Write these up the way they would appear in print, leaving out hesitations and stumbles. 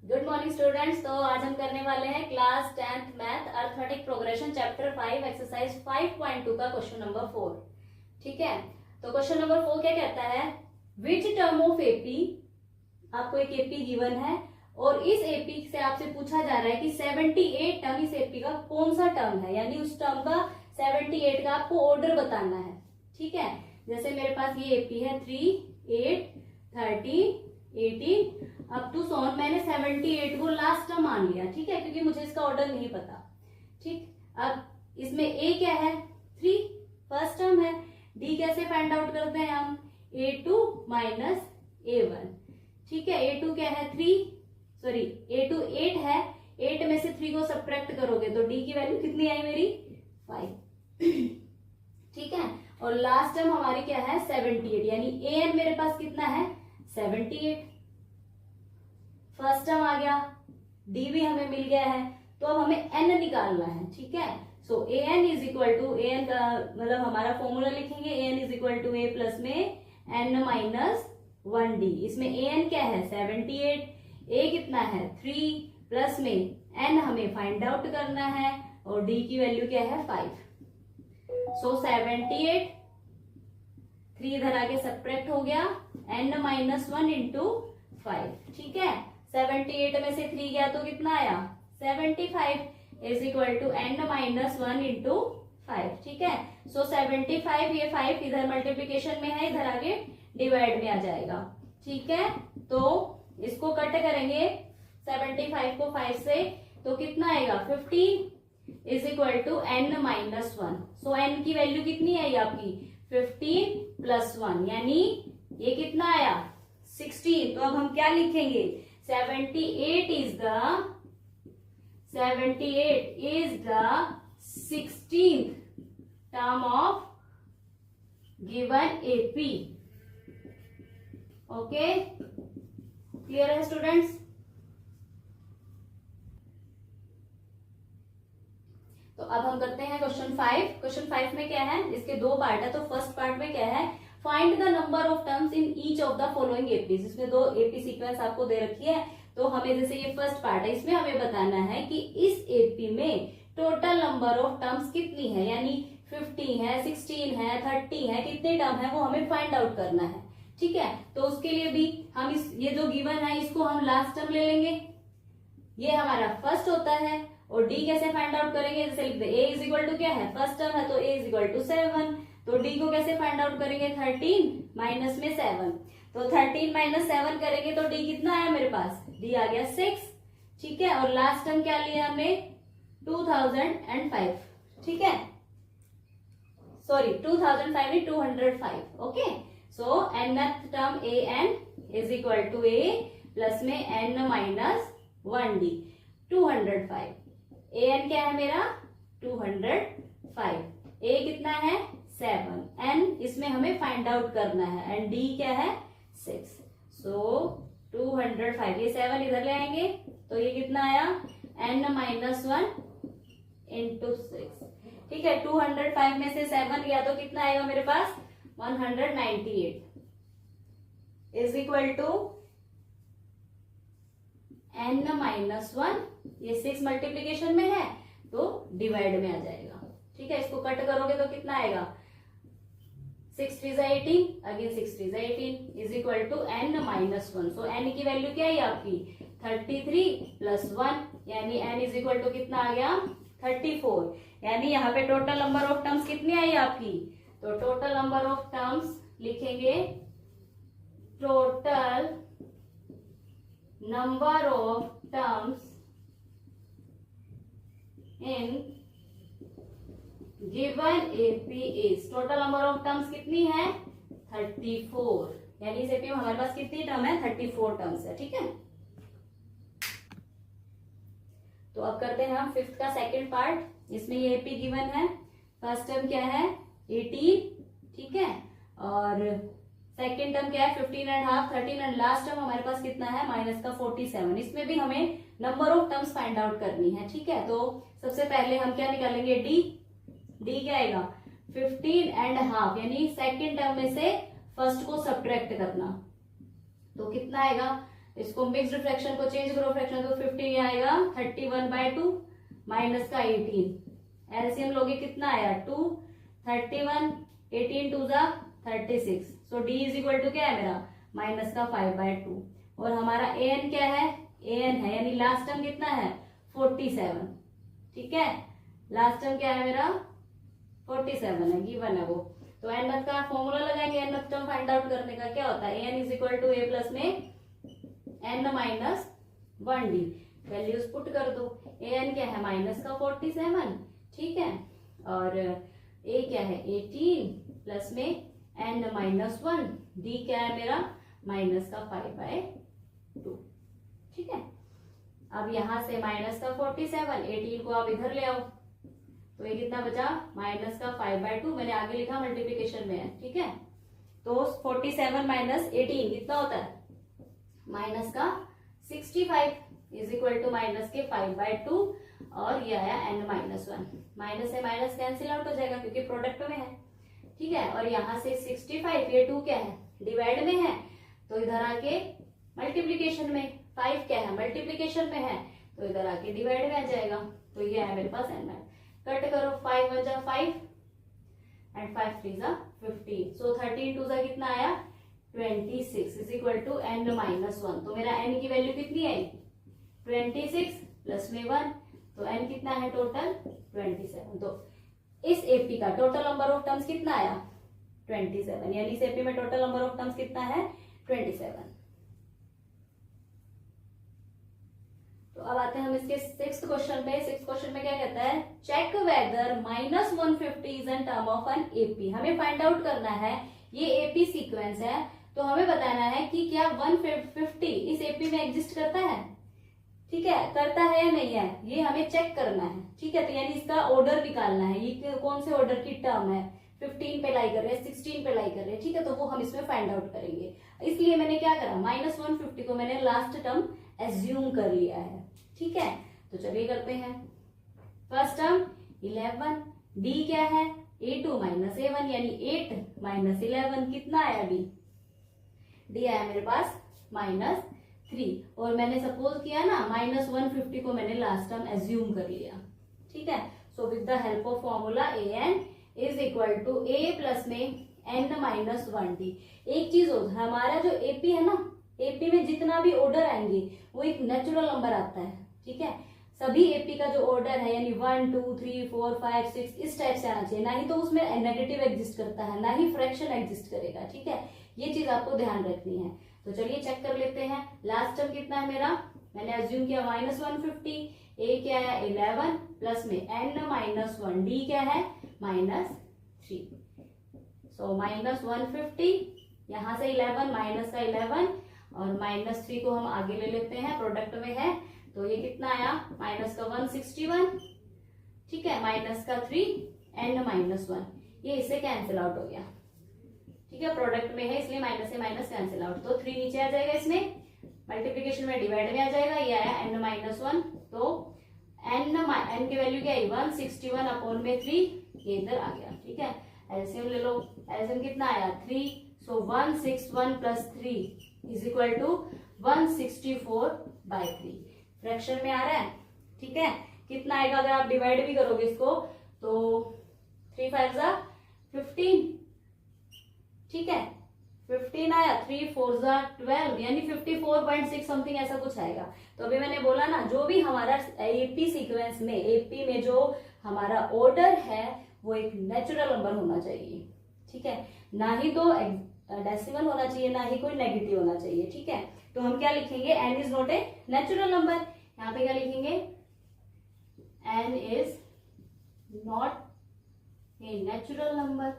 Good morning students. तो आज हम करने वाले हैं class 10th math arithmetic progression chapter 5 exercise 5.2 का क्वेश्चन नंबर 4। ठीक है, तो क्वेश्चन नंबर 4 क्या कहता है, विच टर्म ऑफ एपी, आपको एक एपी गिवन है और इस एपी से आपसे पूछा जा रहा है कि 78 टर्म इस एपी का कौन सा टर्म है, यानी उस टर्म का 78 का आपको ऑर्डर बताना है। ठीक है, जैसे मेरे पास ये एपी है 3, 8, 13, 18 अप टू सोन, मैंने 78 को लास्ट टर्म मान लिया। ठीक है, क्योंकि मुझे इसका ऑर्डर नहीं पता। ठीक, अब इसमें ए क्या है, 3 फर्स्ट टर्म है। डी कैसे फाइंड आउट करते हैं हम, A2 माइनस A1। ठीक है, A2 क्या है 3, सॉरी A2 8 है, 8 में से 3 को सब्ट्रैक्ट करोगे तो डी की वैल्यू कितनी आई मेरी 5। ठीक है, और लास्ट टर्म हमारी क्या है 78, यानी AN मेरे पास कितना है 78। फर्स्ट टर्म आ गया, डी भी हमें मिल गया है, तो अब हमें एन निकालना है। ठीक है, so a N is equal to, a n का मतलब हमारा फॉर्मूला लिखेंगे, a N is equal to A plus में एन माइनस 1 डी। इसमें ए एन क्या है 78, ए कितना है 3 प्लस में एन हमें फाइंड आउट करना है और डी की वैल्यू क्या है 5। सो 78 3 इधर आके सब्ट्रैक्ट हो गया, एन माइनस 1 इंटू 5। ठीक है, 78 में से 3 गया तो कितना आया 75 is equal to N minus 1 into 5। ठीक है, सो 75, ये 5 इधर मल्टीप्लीकेशन में है, इधर आगे डिवाइड में आ जाएगा। ठीक है, तो इसको कट करेंगे 75 को 5 से, तो कितना आएगा 15 is equal to N minus 1। So N की वैल्यू कितनी आई आपकी 15 प्लस 1, यानी ये कितना आया 16। तो अब हम क्या लिखेंगे, 78 is the 16th term of given AP। Okay, clear है स्टूडेंट्स। तो अब हम करते हैं क्वेश्चन 5। क्वेश्चन 5 में क्या है, इसके दो पार्ट है। तो फर्स्ट पार्ट में क्या है, find the number of terms in each of the following APs. इसमें दो एपी सीक्वेंस आपको दे रखी है, तो हमें जैसे ये फर्स्ट पार्ट है, इसमें हमें बताना है कि इस एपी में टोटल नंबर ऑफ टर्म्स कितनी है, यानी 15 है, 16 है, 30 है, कितने टर्म है वो हमें फाइंड आउट करना है। ठीक है, तो उसके लिए भी हम ये जो गिवन है इसको हम लास्ट टर्म ले लेंगे, ये हमारा फर्स्ट होता है। और डी कैसे फाइंड आउट करेंगे, जैसे लिखते हैं ए इज इक्वल टू क्या है फर्स्ट टर्म है, तो ए इज इक्वल टू 7। तो डी को कैसे फाइंड आउट करेंगे 13 माइनस में 7, तो 13 माइनस 7 करेंगे तो डी कितना आया मेरे पास, डी आ गया 6। ठीक है, और लास्ट टर्म क्या लिया हमने 2005। ठीक है, सॉरी 2005 नहीं 205। Okay, so nth term A N is equal to A plus में N minus 1 D 205। A N क्या है मेरा 205, ए कितना है 7, एन इसमें हमें फाइंड आउट करना है, एंड डी क्या है 6। सो 205, ये 7 इधर ले आएंगे तो ये कितना आया एन माइनस 1 इंटू 6। ठीक है, 205 में से 7 गया तो कितना आएगा मेरे पास 198 is equal to N minus 1, ये 6 मल्टीप्लीकेशन में है तो डिवाइड में आ जाएगा। ठीक है, इसको कट करोगे तो कितना आएगा 6 3 18, again 6 3 18 is equal to N minus 1। So N की वैल्यू क्या है आपकी 33 प्लस 1, यानी एन इज इक्वल टू कितना आ गया 34। यानी यहाँ पे टोटल नंबर ऑफ टर्म्स कितनी आई आपकी, तो टोटल नंबर ऑफ टर्म्स लिखेंगे, total number of terms in given AP is, total number of terms कितनी है 34, यानी इस एपी में हमारे पास कितनी टर्म है 34 टर्म्स है। ठीक है, तो अब करते हैं हम फिफ्थ का सेकंड पार्ट। इसमें ये एपी गिवन है, फर्स्ट टर्म क्या है 18, ठीक है, और सेकेंड टर्म क्या है 15.5, 13, एंड लास्ट टर्म हमारे पास कितना है माइनस का 47। इसमें भी हमें number of terms find out करनी है। ठीक है, तो सबसे पहले हम क्या निकालेंगे डी, डी क्या आएगा 15.5, यानी सेकेंड टर्म में से फर्स्ट को सब्ट्रैक्ट करना, तो कितना आएगा इसको मिक्स्ड फ्रैक्शन को चेंज करो फ्रैक्शन, तो 15 आएगा 31/2 माइनस का 18। एलसीएम लोगे कितना आया 2, 31, 18 2 जा 36। सो डी इज इक्वल टू क्या है मेरा माइनस का 5/2। और हमारा ए एन क्या है, ए एन है यानी लास्ट टर्म कितना है 47। ठीक है, लास्ट टर्म क्या है मेरा 47 है, गिवन है वो। तो एन मत का फॉर्मूला लगाएंगे एन मत टर्म फाइंड आउट करने का, क्या होता है n is equal to A plus में N minus 1d। Values put कर दो, ए एन क्या है माइनस का 47, ठीक है, और ए क्या है 18 प्लस में एन माइनस 1, डी क्या है मेरा माइनस का 5/2। ठीक है, अब यहां से माइनस का 47, 18 को आप इधर ले आओ, तो ये कितना बचा माइनस का 5/2, मैंने आगे लिखा मल्टीप्लीकेशन में है। ठीक है, तो 47 माइनस 18 कितना होता है माइनस का 65 इज इक्वल टू माइनस के 5/2, और ये आया n माइनस 1। माइनस से माइनस कैंसिल आउट हो जाएगा क्योंकि प्रोडक्ट में है। ठीक है, और यहाँ से 65, ये 2 क्या है डिवाइड में है, तो इधर आके मल्टीप्लीकेशन में, 5 क्या है मल्टीप्लीकेशन में है, तो इधर आके डिवाइड में आ जाएगा। तो ये है मेरे पास n। कट करो, 5 1 जा 5 एंड 5 3 जा 15। सो 13 2 जा कितना आया 26 is equal to n minus 1। तो मेरा n की वैल्यू कितनी आई 26 प्लस में 1, तो n कितना है टोटल 27। तो इस एपी का टोटल नंबर ऑफ टर्म्स कितना आया 27, यानी इस एपी में टोटल नंबर ऑफ टर्म्स कितना है 27। तो अब आते हैं हम इसके 6th क्वेश्चन पे। 6th क्वेश्चन में क्या कहता है, check whether minus 150 is an term of an AP. हमें फाइंड आउट करना है, ये एपी सीक्वेंस है, तो हमें बताना है कि क्या 150 इस एपी में एग्जिस्ट करता है। ठीक है, करता है या नहीं है, ये हमें चेक करना है। ठीक है, तो यानी इसका ऑर्डर निकालना है, ये कौन से ऑर्डर की टर्म है, 15 पे लाई कर रहे हैं, 16 पे लाई कर रहे हैं। ठीक है, तो वो हम इसमें फाइंड आउट करेंगे। इसलिए मैंने क्या करा, माइनस 150 को मैंने लास्ट टर्म एज्यूम कर लिया है। ठीक है, तो चलिए करते हैं। फर्स्ट टर्म 11, डी क्या है a2 माइनस a1, यानी 8 माइनस 11 कितना आया डी आया मेरे पास -3। और मैंने सपोज किया ना माइनस 150 को मैंने लास्ट टर्म एज्यूम कर लिया। ठीक है, so with the help of formula an is equal to a plus में n माइनस 1d। एक चीज हो, हमारा जो एपी है ना, एपी में जितना भी ऑर्डर आएंगे वो एक नेचुरल नंबर आता है। ठीक है, सभी एपी का जो ऑर्डर है यानी 1 2 3 4 5 6 इस टाइप से आना चाहिए, ना ही तो उसमें नेगेटिव एग्जिस्ट करता है, ना ही फ्रैक्शन एग्जिस्ट करेगा। ठीक है, ये चीज आपको ध्यान रखनी है। तो चलिए चेक कर लेते हैं। लास्ट टर्म कितना है मेरा, मैंने एज्यूम किया माइनस 150, ए क्या है 11 प्लस में n माइनस 1, डी क्या है -3। सो माइनस 150, यहां से 11 माइनस का 11 और -3 को हम आगे ले लेते हैं, प्रोडक्ट में है, तो ये कितना आया माइनस का 161। ठीक है, माइनस का 3 n माइनस 1, ये इससे कैंसिल आउट हो गया। ठीक है, प्रोडक्ट में है इसलिए माइनस से माइनस कैंसिल आउट, तो 3 नीचे आ जाएगा, इसमें मल्टीप्लीकेशन में डिवाइड में आ जाएगा, ये आया n माइनस 1। तो n की वैल्यू क्या आई 161 अपॉन में 3, ये इधर आ गया। ठीक है, एलसीएम ले लो, एलसीएम कितना आया 3। So 161 plus 3 is equal to 164/3। Fraction में आ रहा है। ठीक है, कितना आएगा अगर आप डिवाइड भी करोगे इसको, तो 3 5 जा 15। ठीक है, 15 आया, 3 4 जा 12, यानी 54.6 समथिंग ऐसा कुछ आएगा। तो अभी मैंने बोला ना, जो भी हमारा एपी सीक्वेंस में, एपी में जो हमारा ऑर्डर है वो एक नेचुरल नंबर होना चाहिए। ठीक है, ना ही तो डेसिमल होना चाहिए, ना ही कोई नेगेटिव होना चाहिए। ठीक है, तो हम क्या लिखेंगे, n is not a natural number. यहाँ पे क्या लिखेंगे, n is not a natural number.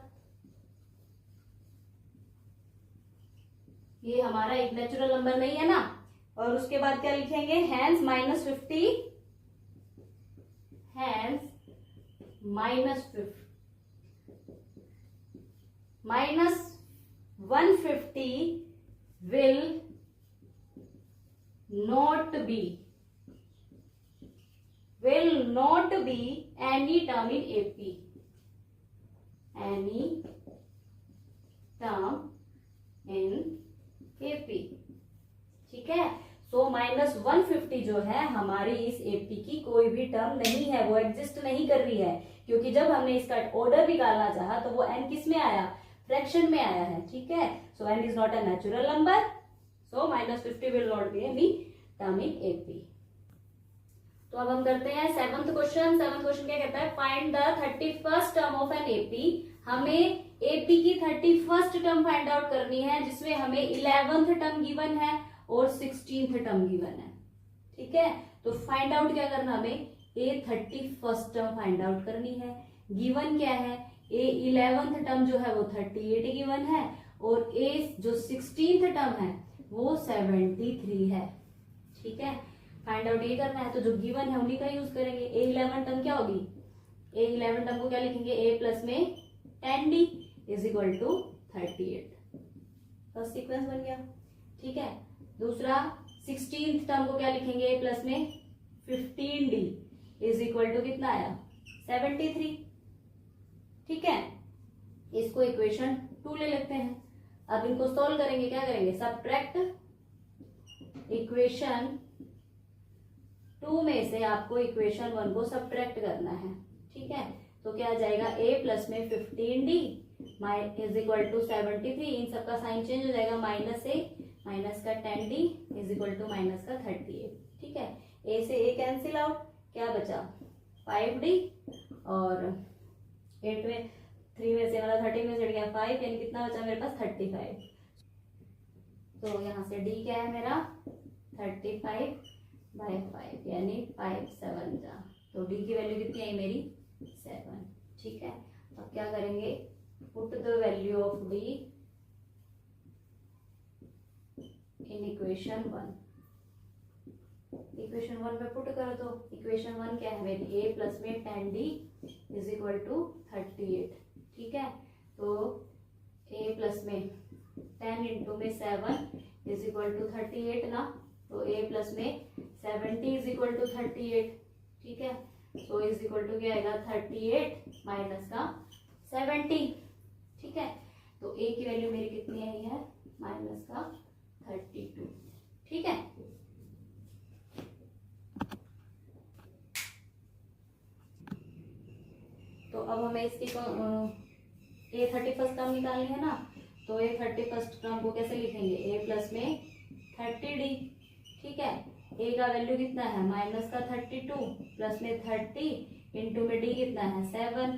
ये हमारा एक नेचुरल नंबर नहीं है ना। और उसके बाद क्या लिखेंगे, hence -50, hence -150 will not be any term in AP, any term in AP। ठीक है। सो -150 जो है हमारी इस एपी की कोई भी टर्म नहीं है, वो एग्जिस्ट नहीं कर रही है, क्योंकि जब हमने इसका ऑर्डर निकालना चाहा तो वो एन किस में आया, फ्रैक्शन में आया है। ठीक है, so n is not a natural number, so -50 will not be any term in AP. तो अब हम करते हैं सेवंथ क्वेश्चन। सेवंथ क्वेश्चन क्या कहता है, find the 31st term of an AP. हमें एपी की 31st टर्म फाइंड आउट करनी है, जिसमें हमें 11th टर्म गिवन है और 16th टर्म गिवन है। ठीक है, तो फाइंड आउट क्या करना, हमें ए 31st टर्म फाइंड आउट करनी है। गिवन क्या है, ए 11th टर्म जो है वो 38 गिवन है और ए जो 16th टर्म है वो 73 है। ठीक है, फाइंड आउट ये करना है, तो जो गिवन है उन्हीं का यूज करेंगे। ए 11 टर्म क्या होगी, ए 11 टर्म को क्या लिखेंगे, ए प्लस में 10d is equal to 38। First sequence बन गया। ठीक है, दूसरा 16th टर्म को क्या लिखेंगे, ए प्लस में 15d इज इक्वल टू कितना आया, 73। ठीक है, इसको इक्वेशन 2 ले लेते हैं। अब इनको सोल्व करेंगे, क्या करेंगे, सब्ट्रैक्ट इक्वेशन 2 में से आपको इक्वेशन 1 को सब्ट्रैक्ट करना है। ठीक है, तो क्या आ जाएगा, a प्लस में 15d इज इक्वल टू 73। इन सबका साइन चेंज हो जाएगा, -a माइनस का 10d is equal to minus का 38। ठीक है, a से a कैंसिल आउट, क्या बचा 5d और 8 में 3 में से मतलब 13 में से गया 5, यानी कितना बचा मेरे पास 35। तो यहाँ से d क्या है मेरा 35/5 यानी 5 7 जा, तो d की वैल्यू कितनी आई मेरी 7। ठीक है, अब क्या करेंगे, put the value of d in equation 1। Equation 1 में पुट कर दो। इक्वेशन 1 क्या है मेरी, a प्लस में 10d इज इक्वल टू 38। ठीक है, तो a प्लस में 10 इंटू में 7 इज इक्वल टू 38 ना, तो a प्लस में 70 इज इक्वल टू 38। ठीक है, तो इज इक्वल टू क्या आएगा 38 माइनस का 70। ठीक है, तो a की वैल्यू मेरी कितनी आई है, माइनस का 32। ठीक है, तो अब हमें इसकी a 31st टर्म निकालनी है ना, तो a 31st टर्म को कैसे लिखेंगे, a प्लस में 30d। ठीक है, a का वैल्यू कितना है माइनस का 32 प्लस में 30 इंटू में d कितना है 7,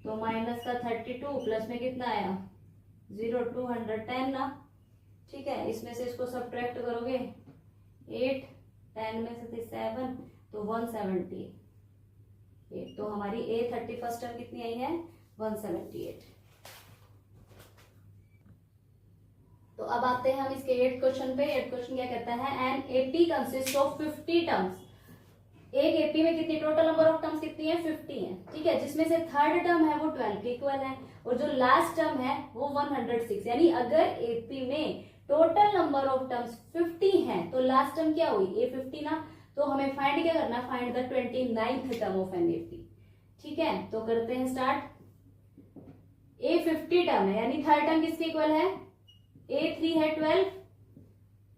तो माइनस का 32 प्लस में कितना आया 0 210 ना। ठीक है, इसमें से इसको सब्ट्रैक्ट करोगे 8 10 में से 7 तो 178, तो हमारी a 31st टर्म कितनी आई है 178। तो अब आते हैं हम इसके 8th क्वेश्चन पे। 8th क्वेश्चन क्या कहता है, an AP consist of 50 terms. एक एपी में कितनी टोटल नंबर ऑफ टर्म्स कितनी है 50 है। ठीक है, जिसमें से थर्ड टर्म है वो 12 के इक्वल है और जो लास्ट टर्म है वो 106। यानी अगर एपी में टोटल नंबर ऑफ टर्म्स 50 है तो लास्ट टर्म क्या हुई ए 50 ना, तो हमें फाइंड क्या करना, find the 29th term of an AP. ठीक है, तो करते हैं स्टार्ट। ए 50 टर्म है यानी थर्ड टर्म किसके इक्वल है, ए 3 है 12,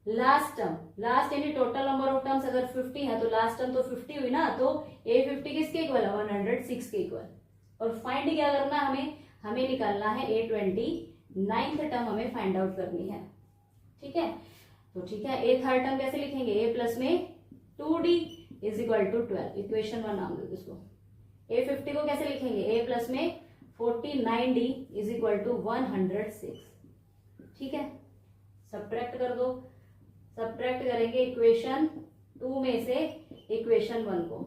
लास्ट टर्म लास्ट यानी टोटल नंबर ऑफ टर्म्स अगर 50 है तो लास्ट टर्म तो 50 हुई ना, तो ए 50 किसके इक्वल है 106 के इक्वल। और फाइंड क्या करना हमें निकालना है ए 29th टर्म हमें फाइंड आउट करनी है। ठीक है, तो ठीक है, ए थर्ड टर्म कैसे लिखेंगे, ए प्लस में 2d is equal to 12, equation 1 नाम दो इसको। ए 50 को कैसे लिखेंगे, ए प्लस में 49d इज इक्वल टू 106। ठीक है, सब्ट्रैक्ट कर दो। सब्ट्रैक्ट करेंगे इक्वेशन 2 में से इक्वेशन 1 को,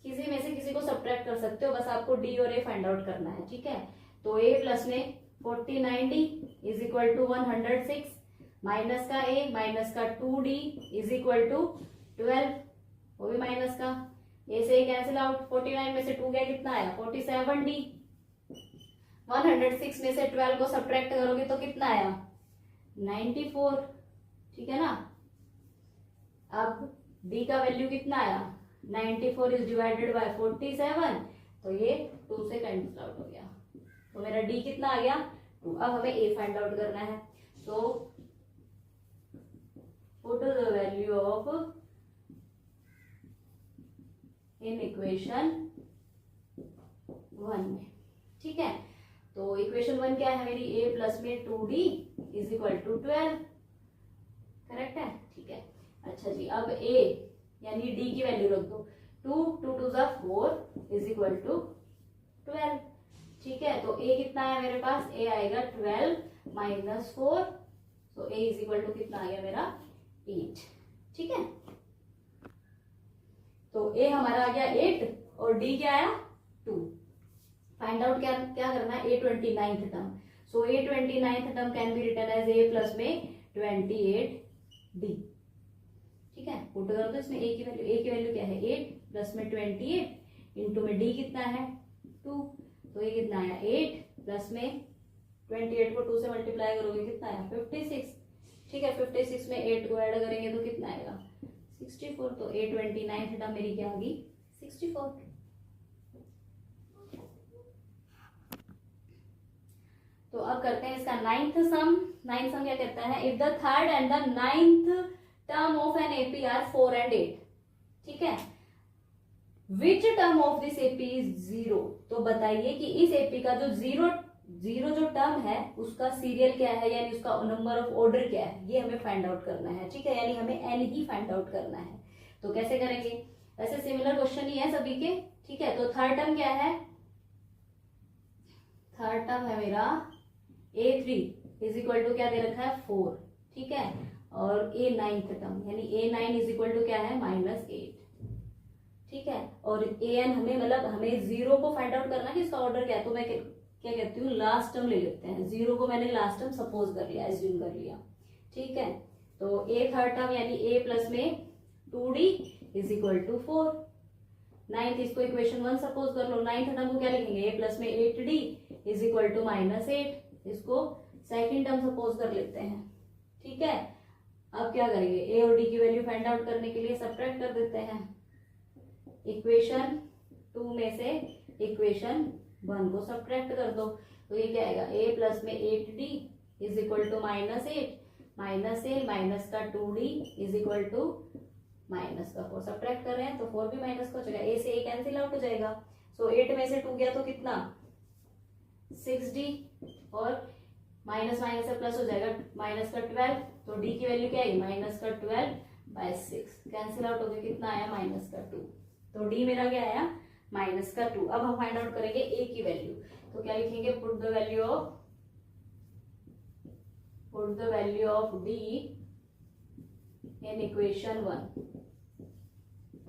किसी में से किसी को सब्ट्रैक्ट कर सकते हो, बस आपको डी और ए फाइंड आउट करना है। ठीक है, तो ए प्लस में 49d is equal to 106 minus का ए माइनस का 2d इज इक्वल टू 12, वो भी माइनस का, ए से कैंसिल आउट, 49 में से 2 गया कितना आया 47d, 106 में से 12 को सब्ट्रैक्ट करोगे तो कितना आया 94। ठीक है ना, अब d का वैल्यू कितना आया 94 इज डिवाइडेड बाय 47, तो ये 2 से कैंसिल आउट हो गया, तो मेरा d कितना आ गया 2। अब हमें a फाइंड आउट करना है, तो वैल्यू ऑफ इन इक्वेशन 1 में। ठीक है, तो इक्वेशन 1 क्या है मेरी, a प्लस में 2d is equal to 12। Correct है, ठीक है। अच्छा जी, अब a यानी d की वैल्यू रख दो, 2 2 2 4 इज इक्वल टू 12। ठीक है, तो a कितना है मेरे पास, a आएगा 12 माइनस 4, तो a इज इक्वल टू कितना आ गया मेरा 8। ठीक है, तो a हमारा आ गया 8 और d क्या आया 2। फाइंड आउट क्या क्या करना है, a29th टर्म। सो a29th term can be written as a plus में 28d। ठीक है, पुट कर दो इसमें a की वैल्यू क्या है 8 प्लस में 28 इंटू में d कितना है 2, तो ये कितना आया 8 प्लस में 28 को 2 से मल्टीप्लाई करोगे कितना आया 56। ठीक है, 56 में 8 को ऐड करेंगे तो कितना आएगा 64। तो a29th टर्म मेरी क्या आ गई 64। तो अब करते हैं इसका नाइन्थ सम। नाइन्थ सम क्या कहता है, if the third and the ninth term of an AP are 4 and 8। ठीक है, which term of this AP is 0। तो बताइए कि इस एपी का जो जीरो जो टर्म है उसका सीरियल क्या है, यानी उसका नंबर ऑफ ऑर्डर क्या है, ये हमें फाइंड आउट करना है। ठीक है, यानी हमें एन ही फाइंड आउट करना है। तो कैसे करेंगे, ऐसे सिमिलर क्वेश्चन ही है सभी के। ठीक है, तो थर्ड टर्म क्या है, थर्ड टर्म है मेरा a3 इज इक्वल टू क्या दे रखा है 4। ठीक है, और a9th टर्म यानी a9 इज इक्वल टू क्या है -8। ठीक है, और an हमें मतलब हमें 0 को फाइंड आउट करना है कि इसका ऑर्डर क्या है। तो मैं क्या कहती हूँ, लास्ट टर्म ले लेते हैं। 0 को मैंने लास्ट टर्म सपोज कर लिया, एज्यूम कर लिया। ठीक है, तो a थर्ड टर्म यानी a प्लस में 2d is equal to 4। Ninth इसको इक्वेशन 1 सपोज कर लो। नाइन्थ टर्म को क्या लिखेंगे, a प्लस में 8d इज इक्वल टू -8। इसको सेकंड टर्म सपोज कर लेते हैं। ठीक है, अब क्या करेंगे, a और d की वैल्यू फाइंड आउट करने के लिए सब्ट्रैक्ट कर देते हैं। इक्वेशन 2 में से इक्वेशन 1 को सब्ट्रैक्ट कर दो, तो ये क्या आएगा, a प्लस में 8d is equal to -8 minus a minus का 2d is equal to minus का 4। सब्ट्रैक्ट कर रहे हैं तो 4 भी माइनस का हो जाएगा, a से a कैंसिल आउट हो जाएगा। सो 8 में से 2 गया तो कितना 6d, और माइनस माइनस से प्लस हो जाएगा, माइनस का 12, तो d की वैल्यू क्या आई माइनस का 12/6 कैंसिल आउट हो गया, कितना आया -2। तो d मेरा क्या आया -2। अब हम फाइंड आउट करेंगे a की वैल्यू, तो क्या लिखेंगे, put the value of d in equation 1।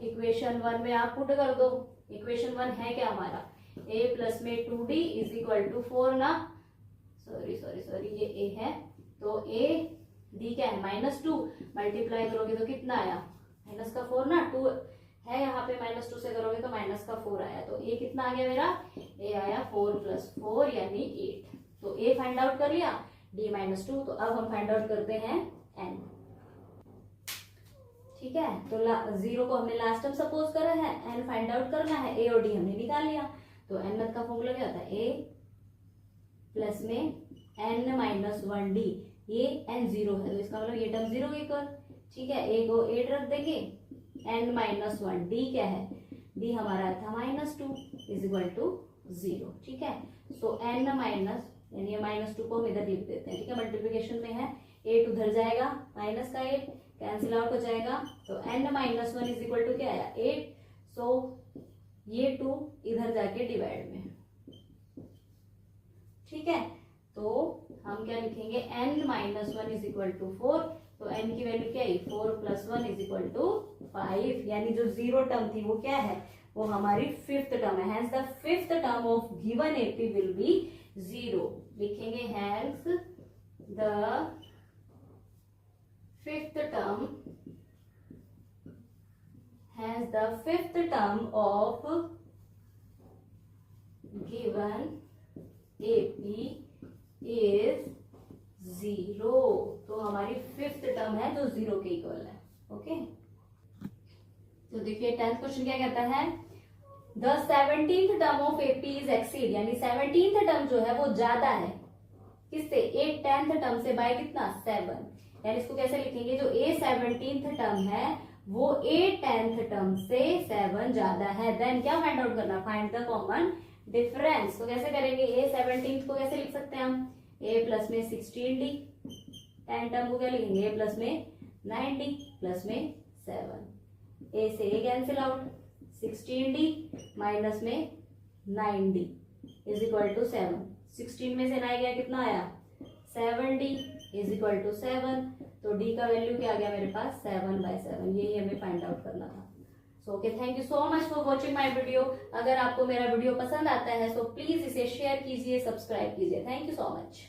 Equation 1 में आप पुट कर दो। इक्वेशन 1 है क्या हमारा, a प्लस में 2d इज इक्वल टू 4 ना, सॉरी ये a है, तो a d क्या है -2 मल्टीप्लाई करोगे तो कितना आया माइनस का 4 ना, 2 है यहाँ पे, -2 से करोगे तो माइनस का 4 आया। तो a कितना आ गया मेरा, a आया 4 + 4 यानी 8। तो a फाइंड आउट कर लिया, d -2। तो अब हम फाइंड आउट करते हैं n। ठीक है, तो 0 को हमने लास्ट टर्म सपोज करा है, n फाइंड आउट करना है, a और d हमने निकाल लिया। तो n का फॉर्मूला क्या होता है, a प्लस में n-1d, ये n 0 है तो इसका मतलब ये टर्म 0 के इक्वल। ठीक है, a को 8 रख देंगे, n-1 d क्या है, d हमारा था -2 इज इक्वल टू 0। ठीक है, सो n माइनस यानी -2 को हम इधर लिख देते हैं। ठीक है, मल्टीप्लिकेशन में है, 8 उधर जाएगा, माइनस का 8 कैंसिल आउट हो जाएगा, तो n-1 इज इक्वल टू क्या आया 8। सो ये 2 इधर जाके डिवाइड में। ठीक है, तो हम क्या लिखेंगे, n-1 इज इक्वल टू 4। तो n की वैल्यू क्या है 4 + 1 इज इक्वल टू 5, यानी जो 0 टर्म थी वो क्या है, वो हमारी 5th टर्म है। Hence the 5th term of given AP will be 0। लिखेंगे hence the 5th term of given AP is 0। तो हमारी 5th टर्म है जो 0 के इक्वल है। ओके, तो देखिए 10th क्वेश्चन क्या कहता है, the 17th term of AP is exceed, यानी 17th टर्म जो है वो ज्यादा है किससे, 8 10th टर्म से बाय कितना 7। यानी इसको कैसे लिखेंगे, जो a 17th टर्म है वो a 10th टर्म से 7 ज्यादा है, देन क्या फाइंड आउट करना, फाइंड द कॉमन डिफरेंस। तो कैसे करेंगे, a 17th को कैसे लिख सकते हैं हम, a प्लस में 16d, 10 टर्म को क्या लिखेंगे, a प्लस में 9d प्लस में 7, a से a cancel out, 16d minus में 9d इज इक्वल टू 7, 16 में से 9 गया कितना आया 7d इज इक्वल टू 7, तो d का वैल्यू क्या आ गया मेरे पास 7/7, यही हमें फाइंड आउट करना था। So okay, thank you so much for watching my video. अगर आपको मेरा वीडियो पसंद आता है तो प्लीज इसे शेयर कीजिए, सब्सक्राइब कीजिए। Thank you so much.